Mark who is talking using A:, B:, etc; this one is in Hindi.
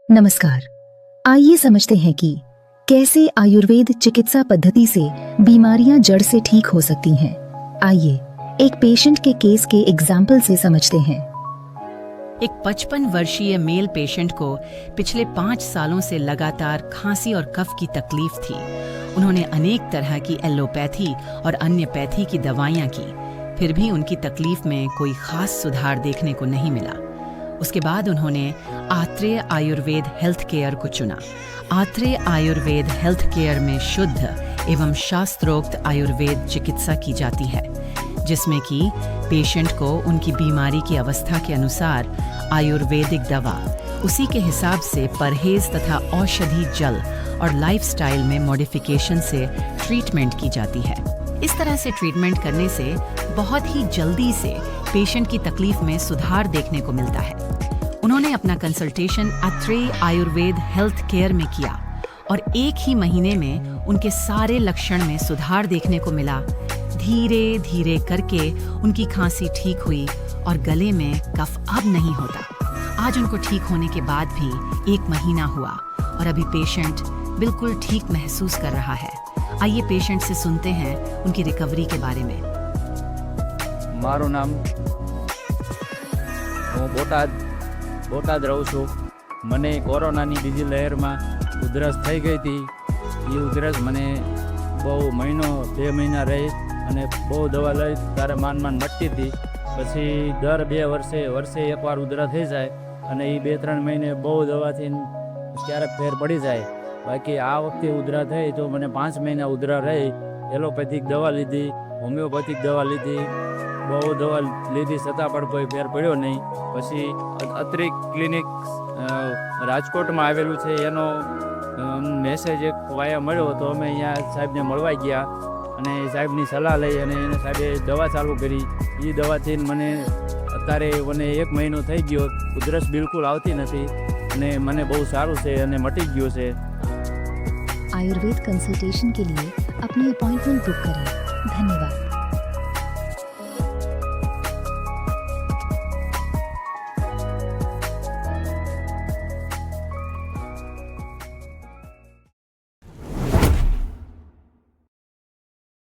A: नमस्कार। आइए समझते हैं कि कैसे आयुर्वेद चिकित्सा पद्धति से बीमारियां जड़ से ठीक हो सकती हैं। आइए एक पेशेंट के केस के एग्जाम्पल से समझते हैं।
B: एक 55 वर्षीय मेल पेशेंट को पिछले 5 सालों से लगातार खांसी और कफ की तकलीफ थी। उन्होंने अनेक तरह की एलोपैथी और अन्य पैथी की दवाइयां की, फिर भी उनकी तकलीफ में कोई खास सुधार देखने को नहीं मिला। उसके बाद उन्होंने आत्रेय आयुर्वेद हेल्थ केयर को चुना। आत्रेय आयुर्वेद हेल्थ केयर में शुद्ध एवं शास्त्रोक्त आयुर्वेद चिकित्सा की जाती है, जिसमें कि पेशेंट को उनकी बीमारी की अवस्था के अनुसार आयुर्वेदिक दवा, उसी के हिसाब से परहेज तथा औषधि जल और लाइफस्टाइल में मॉडिफिकेशन से ट्रीटमेंट की जाती है। इस तरह से ट्रीटमेंट करने से बहुत ही जल्दी से पेशेंट की तकलीफ में सुधार देखने को मिलता है। उन्होंने अपना consultation Atreya Ayurveda health care में किया और एक ही महीने में उनके सारे लक्षण में सुधार देखने को मिला। धीरे धीरे करके उनकी खांसी ठीक हुई और गले में कफ अब नहीं होता। आज उनको ठीक होने के बाद भी 1 महीना हुआ और अभी पेशेंट बिल्कुल ठीक महसूस कर रहा है। आइए पेशेंट से सुनते हैं उनकी रिकवरी के बारे में।
C: मारू नाम हूँ बोटाद रहूँ छूँ। मने कोरोनानी बीजी लहर में उधरस थई गई थी। ये उधरस मने बहु महीनो 2 महीना रही અને બહુ દવા લઈ ત્યારે માંડ મટતી હતી। પછી દર 2 વર્ષે એકવાર ઉધરા થઈ જાય અને એ 2-3 મહિને બહુ દવાથી ક્યારેક ફેર પડી જાય। બાકી આ વખતે ઉધરા થઈ તો મને 5 મહિના ઉધરા રહી। એલોપેથિક દવા લીધી, હોમિયોપેથિક દવા લીધી, બહુ દવા લીધી છતાં પણ કોઈ ફેર પડ્યો નહીં। પછી અત્રે ક્લિનિક રાજકોટમાં આવેલું છે, એનો મેસેજ એક વાયા મળ્યો તો અમે અહીંયા સાહેબને મળવા ગયા અને સાહેબની સલાહ લઈ અને એને સાહેબે દવા ચાલુ કરી। એ દવાથી મને અત્યારે 1 મહિનો થઈ ગયો, ઉધરસ બિલકુલ આવતી નથી અને મને બહુ સારું છે અને મટી ગયો છે।
A: आयुर्वेद कंसल्टेशन के लिए अपनी अपॉइंटमेंट बुक करें। धन्यवाद।